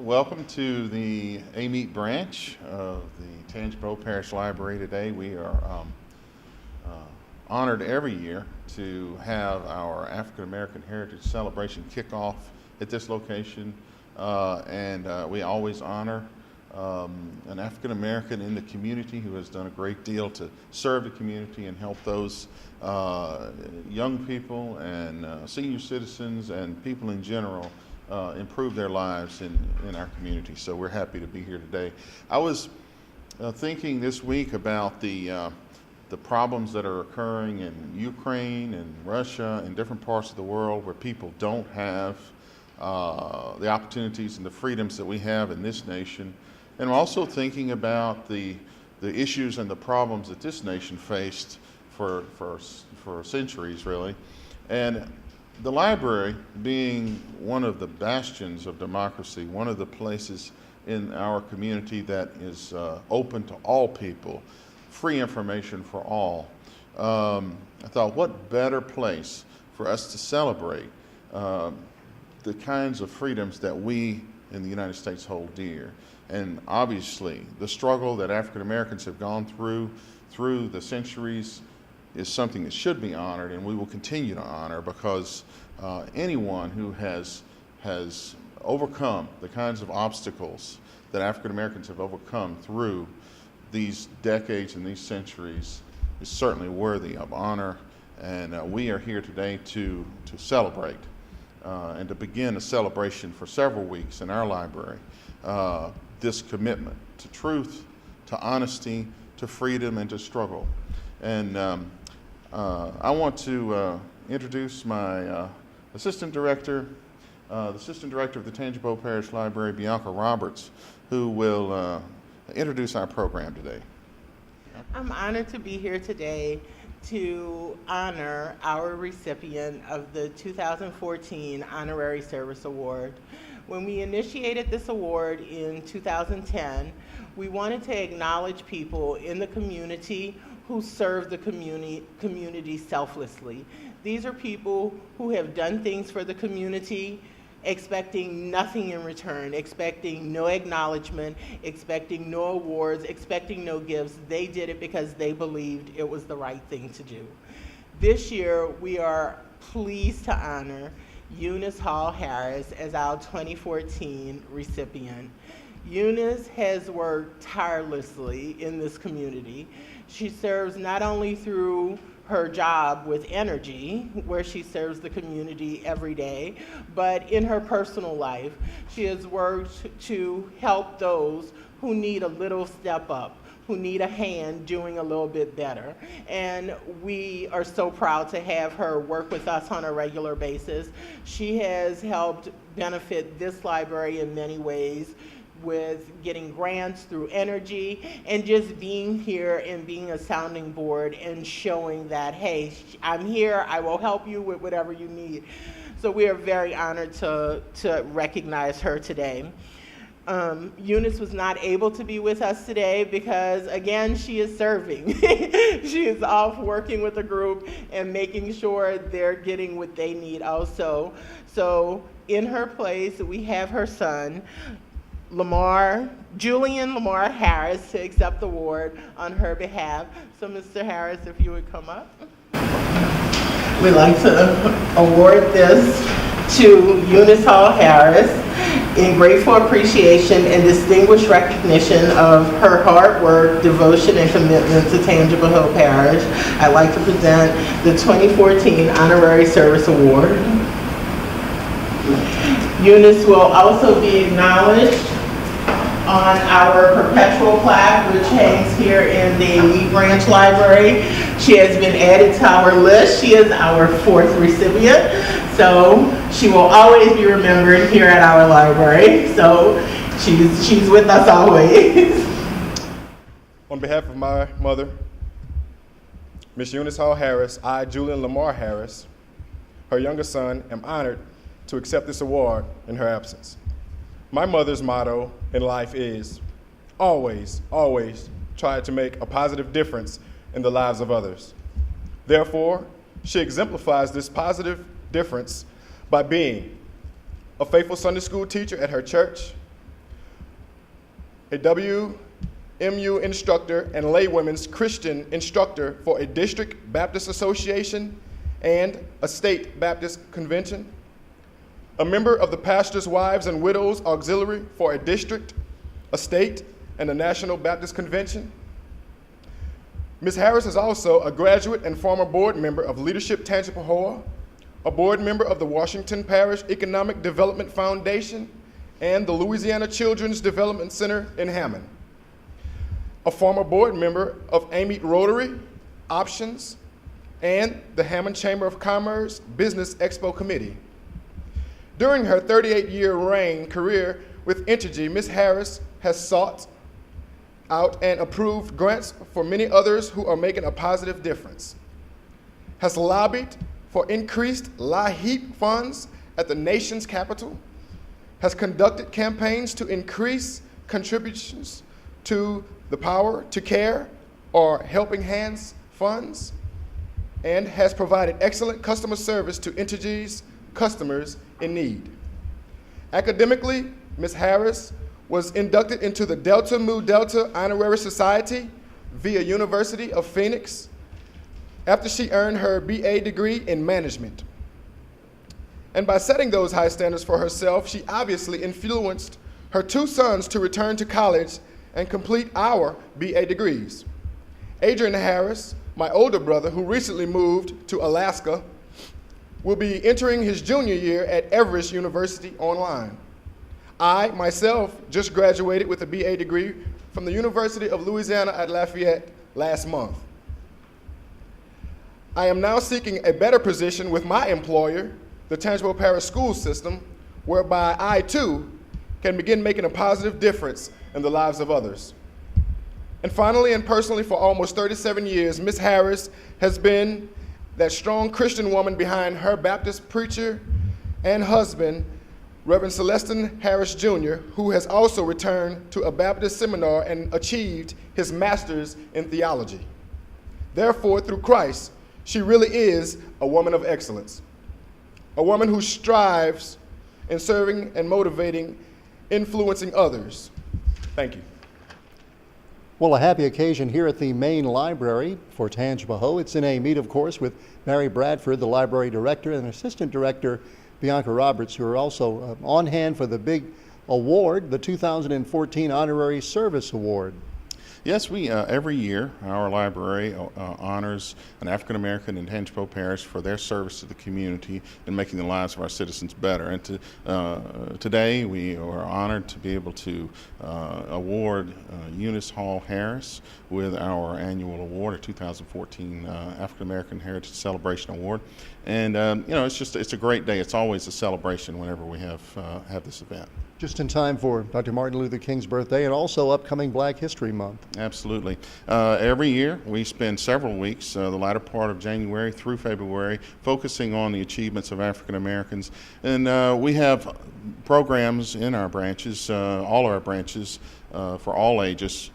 Welcome to the AMEET branch of the Tangipahoa Parish Library today. We are honored every year to have our African American Heritage Celebration kick off at this location, and we always honor an African American in the community who has done a great deal to serve the community and help those young people and senior citizens and people in general improve their lives in our community. So we're happy to be here today. I was thinking this week about the problems that are occurring in Ukraine and Russia and different parts of the world where people don't have the opportunities and the freedoms that we have in this nation. And I'm also thinking about the issues and the problems that this nation faced for centuries, really. And the library, being one of the bastions of democracy, one of the places in our community that is open to all people, free information for all, I thought, what better place for us to celebrate the kinds of freedoms that we in the United States hold dear. And obviously, the struggle that African Americans have gone through the centuries is something that should be honored, and we will continue to honor, because anyone who has overcome the kinds of obstacles that African Americans have overcome through these decades and these centuries is certainly worthy of honor. And we are here today to celebrate and to begin a celebration for several weeks in our library, this commitment to truth, to honesty, to freedom, and to struggle. And I want to introduce my assistant director, the assistant director of the Tangipahoa Parish Library, Bianca Roberts, who will introduce our program today. I'm honored to be here today to honor our recipient of the 2014 Honorary Service Award. When we initiated this award in 2010, we wanted to acknowledge people in the community who serve the community selflessly. These are people who have done things for the community, expecting nothing in return, expecting no acknowledgement, expecting no awards, expecting no gifts. They did it because they believed it was the right thing to do. This year, we are pleased to honor Eunice Harris as our 2014 recipient. Eunice has worked tirelessly in this community. She serves not only through her job with energy, where she serves the community every day, but in her personal life, she has worked to help those who need a little step up, who need a hand doing a little bit better. And we are so proud to have her work with us on a regular basis. She has helped benefit this library in many ways, with getting grants through energy and just being here and being a sounding board and showing that, hey, I'm here, I will help you with whatever you need. So we are very honored to recognize her today. Eunice was not able to be with us today because, again, she is serving. She is off working with a group and making sure they're getting what they need also. So in her place, we have her son, Julian Harris, to accept the award on her behalf. So Mr. Harris, if you would come up. We'd like to award this to Eunice Harris in grateful appreciation and distinguished recognition of her hard work, devotion, and commitment to Tangipahoa Parish. I'd like to present the 2014 Honorary Service Award. Eunice will also be acknowledged on our perpetual plaque, which hangs here in the AMEET Branch Library. She has been added to our list. She is our 4th recipient, so she will always be remembered here at our library. So she's with us always. On behalf of my mother, Miss Eunice Harris, I, Julian Harris, her youngest son, am honored to accept this award in her absence. My mother's motto in life is always, always try to make a positive difference in the lives of others. Therefore, she exemplifies this positive difference by being a faithful Sunday school teacher at her church, a WMU instructor and laywomen's Christian instructor for a district Baptist association and a state Baptist convention, a member of the Pastors' Wives and Widows Auxiliary for a district, a state, and a national Baptist convention. Ms. Harris is also a graduate and former board member of Leadership Tangipahoa, a board member of the Washington Parish Economic Development Foundation and the Louisiana Children's Development Center in Hammond, a former board member of Amite Rotary, Options, and the Hammond Chamber of Commerce Business Expo Committee. During her 38-year career with Entergy, Ms. Harris has sought out and approved grants for many others who are making a positive difference, has lobbied for increased LIHEAP funds at the nation's capital, has conducted campaigns to increase contributions to the Power to Care or Helping Hands funds, and has provided excellent customer service to Entergy's customers in need. Academically, Ms. Harris was inducted into the Delta Mu Delta Honorary Society via University of Phoenix after she earned her BA degree in management. And by setting those high standards for herself, she obviously influenced her two sons to return to college and complete our BA degrees. Adrian Harris, my older brother, who recently moved to Alaska, will be entering his junior year at Everest University online. I, myself, just graduated with a BA degree from the University of Louisiana at Lafayette last month. I am now seeking a better position with my employer, the Tangipahoa Parish School System, whereby I, too, can begin making a positive difference in the lives of others. And finally and personally, for almost 37 years, Ms. Harris has been that strong Christian woman behind her Baptist preacher and husband, Reverend Celestin Harris Jr., who has also returned to a Baptist seminar and achieved his master's in theology. Therefore, through Christ, she really is a woman of excellence, a woman who strives in serving and motivating, influencing others. Thank you. Well, a happy occasion here at the main library for Tangipahoa. It's in a meet, of course, with Mary Bradford, the library director, and assistant director Bianca Roberts, who are also on hand for the big award, the 2014 Honorary Service Award. Yes, we every year our library honors an African American in Tangipahoa Parish for their service to the community and making the lives of our citizens better. And today we are honored to be able to award Eunice Harris with our annual award, a 2014 African American Heritage Celebration Award. And you know, it's a great day. It's always a celebration whenever we have this event. Just in time for Dr. Martin Luther King's birthday and also upcoming Black History Month. Absolutely. Every year we spend several weeks, the latter part of January through February, focusing on the achievements of African Americans. And we have programs in our branches, all our branches, for all ages,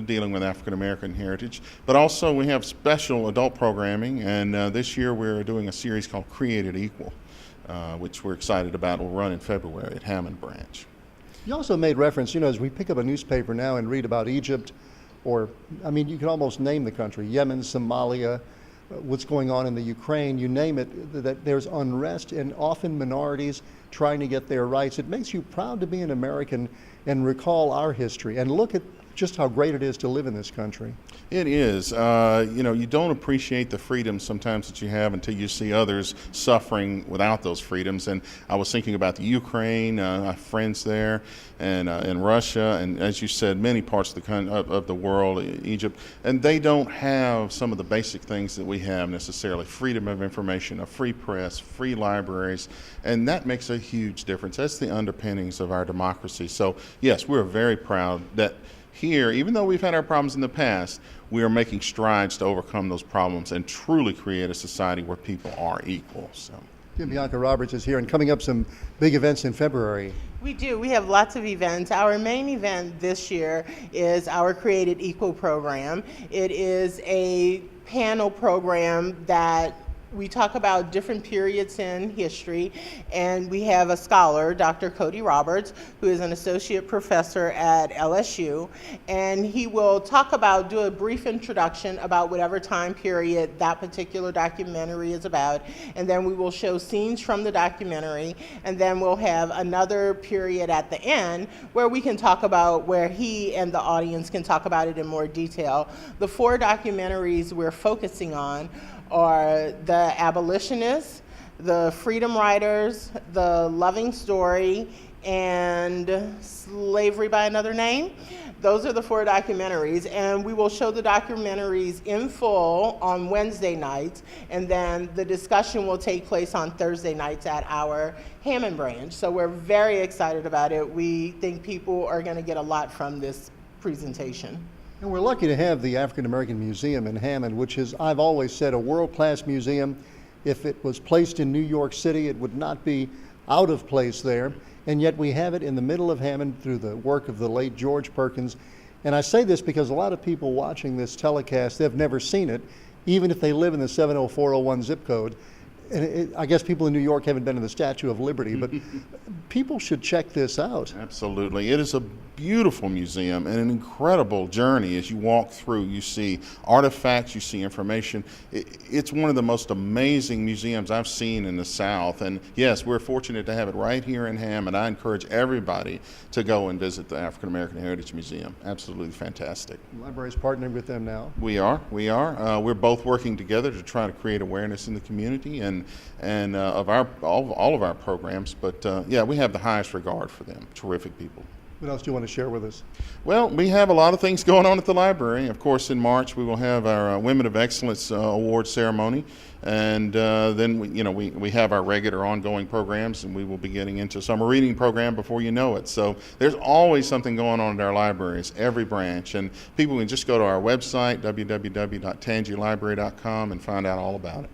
dealing with African American heritage. But also we have special adult programming, and this year we're doing a series called Created Equal, which we're excited about. Will run in February at Hammond Branch. You also made reference, you know, as we pick up a newspaper now and read about Egypt, or, I mean, you can almost name the country, Yemen, Somalia, what's going on in the Ukraine, you name it, that there's unrest and often minorities trying to get their rights. It makes you proud to be an American and recall our history and look at just how great it is to live in this country. It is. You know, you don't appreciate the freedoms sometimes that you have until you see others suffering without those freedoms. And I was thinking about the Ukraine, I have friends there, and in Russia, and as you said, many parts of the world, Egypt, and they don't have some of the basic things that we have necessarily. Freedom of information, a free press, free libraries, and that makes a huge difference. That's the underpinnings of our democracy. So yes, we're very proud that here, even though we've had our problems in the past, we are making strides to overcome those problems and truly create a society where people are equal. So. Bianca Roberts is here, and coming up some big events in February. We do. We have lots of events. Our main event this year is our Created Equal program. It is a panel program that we talk about different periods in history, and we have a scholar, Dr. Cody Roberts, who is an associate professor at LSU, and he will do a brief introduction about whatever time period that particular documentary is about, and then we will show scenes from the documentary, and then we'll have another period at the end where we can talk about, where he and the audience can talk about it in more detail. The 4 documentaries we're focusing on are The Abolitionists, The Freedom Riders, The Loving Story, and Slavery by Another Name. Those are the 4 documentaries, and we will show the documentaries in full on Wednesday nights, and then the discussion will take place on Thursday nights at our Hammond branch. So we're very excited about it. We think people are going to get a lot from this presentation. And we're lucky to have the African American Museum in Hammond, which is, I've always said, a world-class museum. If it was placed in New York City, it would not be out of place there. And yet we have it in the middle of Hammond through the work of the late George Perkins. And I say this because a lot of people watching this telecast, they've never seen it, even if they live in the 70401 zip code. And I guess people in New York haven't been to the Statue of Liberty, but people should check this out. Absolutely. It is a beautiful museum and an incredible journey. As you walk through, you see artifacts, you see information. It's one of the most amazing museums I've seen in the South. And yes, we're fortunate to have it right here in Hammond. I encourage everybody to go and visit the African American Heritage Museum. Absolutely fantastic. The library's partnering with them now. We are. We're both working together to try to create awareness in the community and of all of our programs. But yeah, we have the highest regard for them. Terrific people. What else do you want to share with us? Well, we have a lot of things going on at the library. Of course, in March we will have our Women of Excellence Award ceremony, and then we have our regular ongoing programs, and we will be getting into summer reading program before you know it. So there's always something going on at our libraries, every branch, and people can just go to our website, www.tangilibrary.com, and find out all about it.